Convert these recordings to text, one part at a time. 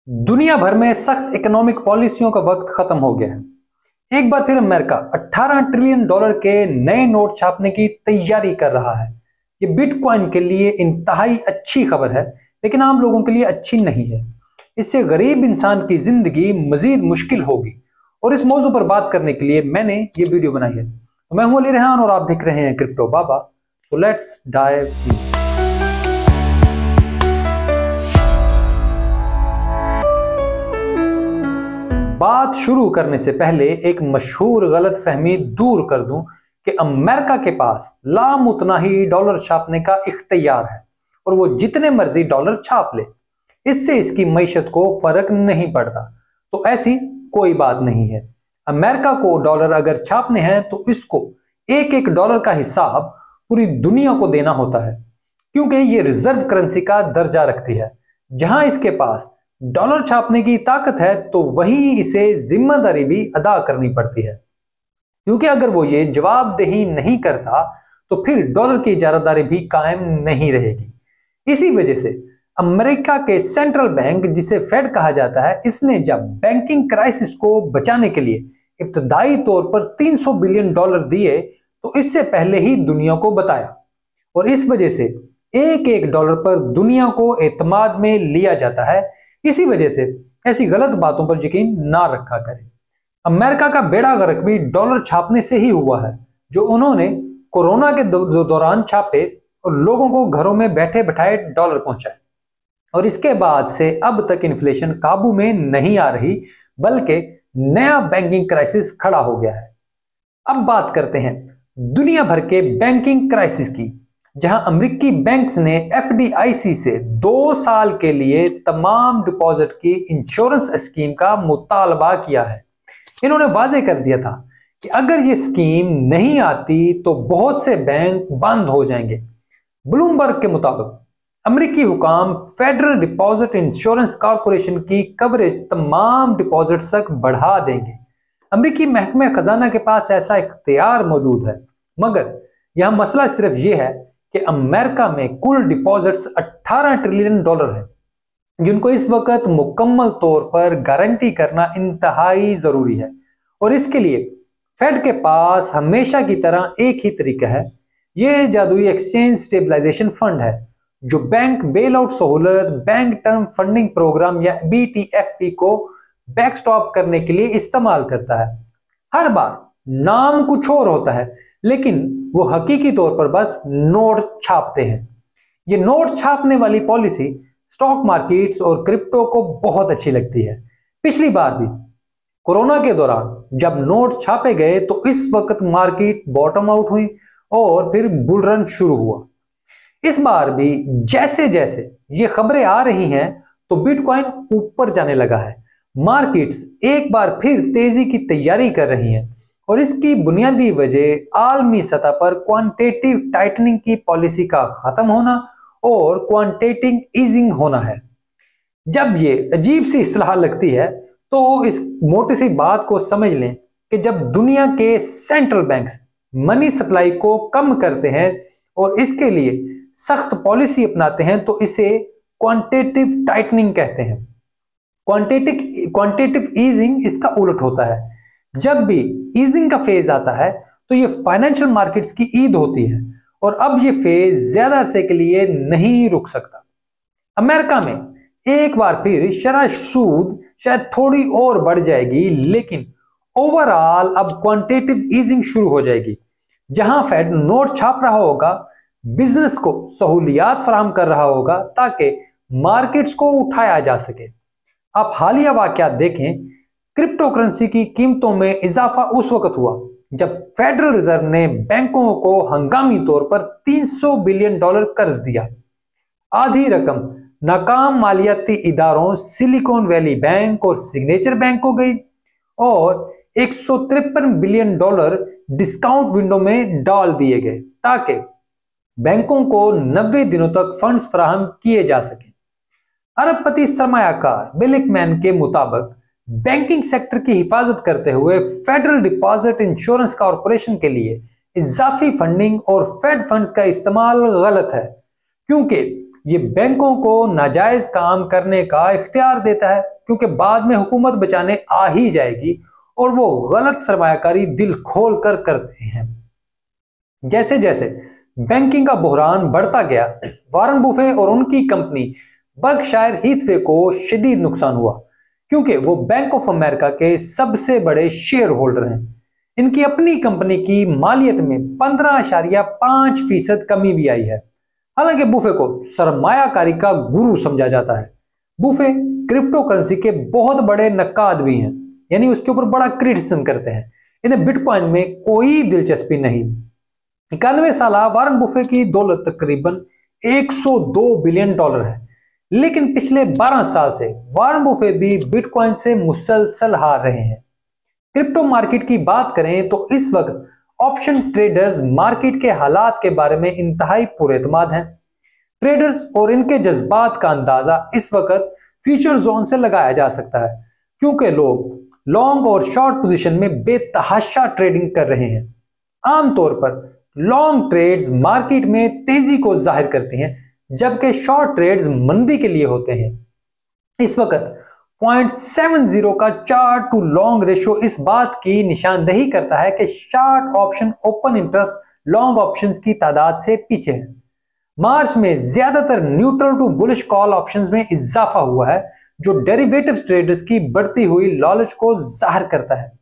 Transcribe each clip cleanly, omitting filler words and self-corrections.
दुनिया भर में सख्त इकोनॉमिक पॉलिसियों का वक्त खत्म हो गया है। एक बार फिर अमेरिका 18 ट्रिलियन डॉलर के नए नोट छापने की तैयारी कर रहा है। ये बिटकॉइन के लिए इंतहाई अच्छी खबर है, लेकिन आम लोगों के लिए अच्छी नहीं है। इससे गरीब इंसान की जिंदगी मजीद मुश्किल होगी और इस मौजू पर बात करने के लिए मैंने ये वीडियो बनाई है। तो मैं हूं अली रेहान और आप देख रहे हैं crypto Baba. So let's dive in. बात शुरू करने से पहले एक मशहूर गलतफहमी दूर कर दूं कि अमेरिका के पास लामुतनाही डॉलर छापने का इख्तियार है और वो जितने मर्जी डॉलर छाप ले, इससे इसकी मईशत को फर्क नहीं पड़ता। तो ऐसी कोई बात नहीं है। अमेरिका को डॉलर अगर छापने हैं तो इसको एक एक डॉलर का हिसाब पूरी दुनिया को देना होता है, क्योंकि ये रिजर्व करेंसी का दर्जा रखती है। जहां इसके पास डॉलर छापने की ताकत है तो वहीं इसे जिम्मेदारी भी अदा करनी पड़ती है, क्योंकि अगर वो ये जवाबदेही नहीं करता तो फिर डॉलर की इजारादारी भी कायम नहीं रहेगी। इसी वजह से अमेरिका के सेंट्रल बैंक, जिसे फेड कहा जाता है, इसने जब बैंकिंग क्राइसिस को बचाने के लिए इब्तदाई तौर पर 300 बिलियन डॉलर दिए तो इससे पहले ही दुनिया को बताया, और इस वजह से एक एक डॉलर पर दुनिया को एतमाद में लिया जाता है। इसी वजह से ऐसी गलत बातों पर यकीन ना रखा करें। अमेरिका का बेड़ा गर्क भी डॉलर छापने से ही हुआ है, जो उन्होंने कोरोना के दौरान छापे और लोगों को घरों में बैठे बैठाए डॉलर पहुंचाए, और इसके बाद से अब तक इन्फ्लेशन काबू में नहीं आ रही, बल्कि नया बैंकिंग क्राइसिस खड़ा हो गया है। अब बात करते हैं दुनिया भर के बैंकिंग क्राइसिस की, जहां अमेरिकी बैंक्स ने एफडीआईसी से 2 साल के लिए तमाम डिपॉजिट की इंश्योरेंस स्कीम का मुतालबा किया है। इन्होंने वाजे कर दिया था कि अगर ये स्कीम नहीं आती तो बहुत से बैंक बंद हो जाएंगे। ब्लूमबर्ग के मुताबिक अमेरिकी हुकाम फेडरल डिपॉजिट इंश्योरेंस कॉर्पोरेशन की कवरेज तमाम डिपॉजिट तक बढ़ा देंगे। अमेरिकी महकमे खजाना के पास ऐसा इख्तियार मौजूद है, मगर यह मसला सिर्फ यह है कि अमेरिका में कुल डिपॉजिट्स 18 ट्रिलियन डॉलर है, जिनको इस वक्त मुकम्मल तौर पर गारंटी करना इंतहाई जरूरी है। और इसके लिए फेड के पास हमेशा की तरह एक ही तरीका है। यह जादुई एक्सचेंज स्टेबलाइजेशन फंड है, जो बैंक बेल आउट सहूलत, बैंक टर्म फंडिंग प्रोग्राम या BTFP को बैकस्टॉप करने के लिए इस्तेमाल करता है। हर बार नाम कुछ और होता है, लेकिन वो हकीकी तौर पर बस नोट छापते हैं। ये नोट छापने वाली पॉलिसी स्टॉक मार्केट्स और क्रिप्टो को बहुत अच्छी लगती है। पिछली बार भी कोरोना के दौरान जब नोट छापे गए तो इस वक्त मार्केट बॉटम आउट हुई और फिर बुल रन शुरू हुआ। इस बार भी जैसे जैसे ये खबरें आ रही हैं तो बिटकॉइन ऊपर जाने लगा है। मार्केट्स एक बार फिर तेजी की तैयारी कर रही हैं, और इसकी बुनियादी वजह आलमी सतह पर क्वांटिटेटिव टाइटनिंग की पॉलिसी का खत्म होना और क्वांटिटेटिव ईजिंग होना है। जब ये अजीब सी इस्तेलाह लगती है तो इस मोटी सी बात को समझ लें कि जब दुनिया के सेंट्रल बैंक्स मनी सप्लाई को कम करते हैं और इसके लिए सख्त पॉलिसी अपनाते हैं तो इसे क्वांटिटेटिव टाइटनिंग कहते हैं। क्वांटिटेटिव ईजिंग इसका उलट होता है। जब भी ईजिंग का फेज आता है तो ये फाइनेंशियल मार्केट्स की ईद होती है, और अब ये फेज ज्यादा अरसे के लिए नहीं रुक सकता। अमेरिका में एक बार फिर शरह सूद शायद थोड़ी और बढ़ जाएगी, लेकिन ओवरऑल अब क्वांटिटेटिव ईजिंग शुरू हो जाएगी, जहां फेड नोट छाप रहा होगा, बिजनेस को सहूलियात फराहम कर रहा होगा ताकि मार्केट्स को उठाया जा सके। आप हालिया वाकयात देखें, क्रिप्टो करेंसी की कीमतों में इजाफा उस वक्त हुआ जब फेडरल रिजर्व ने बैंकों को हंगामी तौर पर 300 बिलियन डॉलर कर्ज दिया। आधी रकम नाकाम मालियाती इदारों सिलिकॉन वैली बैंक और सिग्नेचर बैंक को गई, और 153 बिलियन डॉलर डिस्काउंट विंडो में डाल दिए गए ताकि बैंकों को 90 दिनों तक फंड्स फराहम किए जा सके। अरबपति सरमायाकार बिल एकमैन के मुताबिक बैंकिंग सेक्टर की हिफाजत करते हुए फेडरल डिपॉजिट इंश्योरेंस कॉर्पोरेशन के लिए इजाफी फंडिंग और फेड फंड्स का इस्तेमाल गलत है, क्योंकि ये बैंकों को नाजायज काम करने का इख्तियार देता है। क्योंकि बाद में हुकूमत बचाने आ ही जाएगी और वो गलत सरमायाकारी दिल खोल कर करते हैं। जैसे जैसे बैंकिंग का बहरान बढ़ता गया, वॉरेन बुफे और उनकी कंपनी बर्कशायर हैथवे को शदीद नुकसान हुआ, क्योंकि वो बैंक ऑफ अमेरिका के सबसे बड़े शेयर होल्डर हैं। इनकी अपनी कंपनी की मालियत में 15.5% कमी भी आई है। हालांकि बुफे को सरमायाकारी का गुरु समझा जाता है। बुफे क्रिप्टो करेंसी के बहुत बड़े नक्काद भी हैं, यानी उसके ऊपर बड़ा क्रिटिसिज्म करते हैं। इन्हें बिटकॉइन में कोई दिलचस्पी नहीं। 91 साल वॉरेन बुफे की दौलत तकरीबन $102 बिलियन है, लेकिन पिछले 12 साल से वॉरेन बुफे भी बिटकॉइन से मुसलसल हार रहे हैं। क्रिप्टो मार्केट की बात करें तो इस वक्त ऑप्शन ट्रेडर्स मार्केट के हालात के बारे में इंतहाई पुरएतमाद हैं। ट्रेडर्स और इनके जज्बात का अंदाजा इस वक्त फ्यूचर जोन से लगाया जा सकता है, क्योंकि लोग लॉन्ग और शॉर्ट पोजीशन में बेतहाशा ट्रेडिंग कर रहे हैं। आमतौर पर लॉन्ग ट्रेड्स मार्केट में तेजी को जाहिर करते हैं, जबकि शॉर्ट ट्रेड्स मंदी के लिए होते हैं। इस वक्त 0.70 का चार्ट टू लॉन्ग रेशियो इस बात की निशानदेही करता है कि short option open interest long options की तादाद से पीछे है। मार्च में ज्यादातर neutral to bullish call options में इजाफा हुआ है, जो डेरिवेटिव्स ट्रेडर्स की बढ़ती हुई लालच को जाहिर करता है।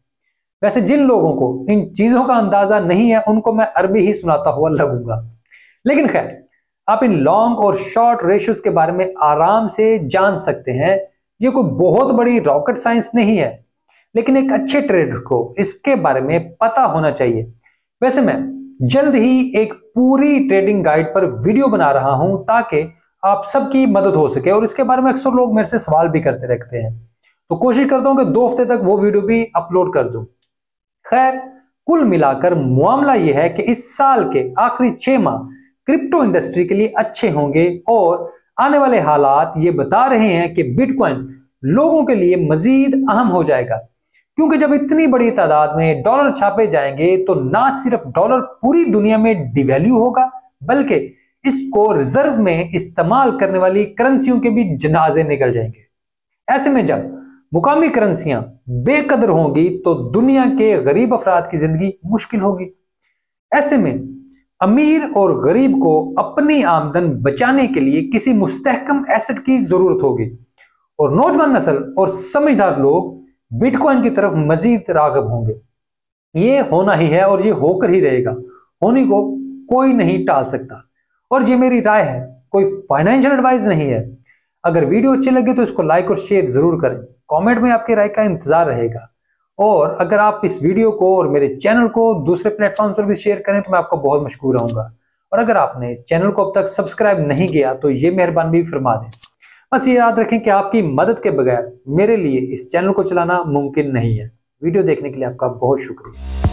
वैसे जिन लोगों को इन चीजों का अंदाजा नहीं है, उनको मैं अरबी ही सुनाता हुआ लगूंगा। लेकिन खैर, आप इन लॉन्ग और शॉर्ट रेशियोज के बारे में आराम से जान सकते हैं। ये कोई बहुत बड़ी रॉकेट साइंस नहीं है, लेकिन एक अच्छे ट्रेडर को इसके बारे में पता होना चाहिए। वैसे मैं जल्द ही एक पूरी ट्रेडिंग गाइड पर वीडियो बना रहा हूं, ताकि आप सबकी मदद हो सके, और इसके बारे में अक्सर लोग मेरे से सवाल भी करते रहते हैं, तो कोशिश करता हूं कि 2 हफ्ते तक वो वीडियो भी अपलोड कर दूं। खैर, कुल मिलाकर मामला यह है कि इस साल के आखिरी 6 माह क्रिप्टो इंडस्ट्री के लिए अच्छे होंगे, और आने वाले हालात ये बता रहे हैं कि बिटकॉइन लोगों के लिए मजीद अहम हो जाएगा, क्योंकि जब इतनी बड़ी तादाद में डॉलर छापे जाएंगे तो ना सिर्फ डॉलर पूरी दुनिया में डिवैल्यू होगा, बल्कि इसको रिजर्व में इस्तेमाल करने वाली करेंसियों के भी जनाजे निकल जाएंगे। ऐसे में जब मुकामी करेंसियां बेकदर होंगी तो दुनिया के गरीब अफराद की जिंदगी मुश्किल होगी। ऐसे में अमीर और गरीब को अपनी आमदन बचाने के लिए किसी मुस्तहकम एसेट की जरूरत होगी, और नौजवान नस्ल और समझदार लोग बिटकॉइन की तरफ मजीद राग़िब होंगे। ये होना ही है और ये होकर ही रहेगा, होने को कोई नहीं टाल सकता। और ये मेरी राय है, कोई फाइनेंशियल एडवाइस नहीं है। अगर वीडियो अच्छी लगे तो इसको लाइक और शेयर जरूर करें। कमेंट में आपकी राय का इंतजार रहेगा, और अगर आप इस वीडियो को और मेरे चैनल को दूसरे प्लेटफॉर्म पर भी शेयर करें तो मैं आपका बहुत मशकूर रहूंगा। और अगर आपने चैनल को अब तक सब्सक्राइब नहीं किया तो ये मेहरबानी भी फरमा दें। बस ये याद रखें कि आपकी मदद के बगैर मेरे लिए इस चैनल को चलाना मुमकिन नहीं है। वीडियो देखने के लिए आपका बहुत शुक्रिया।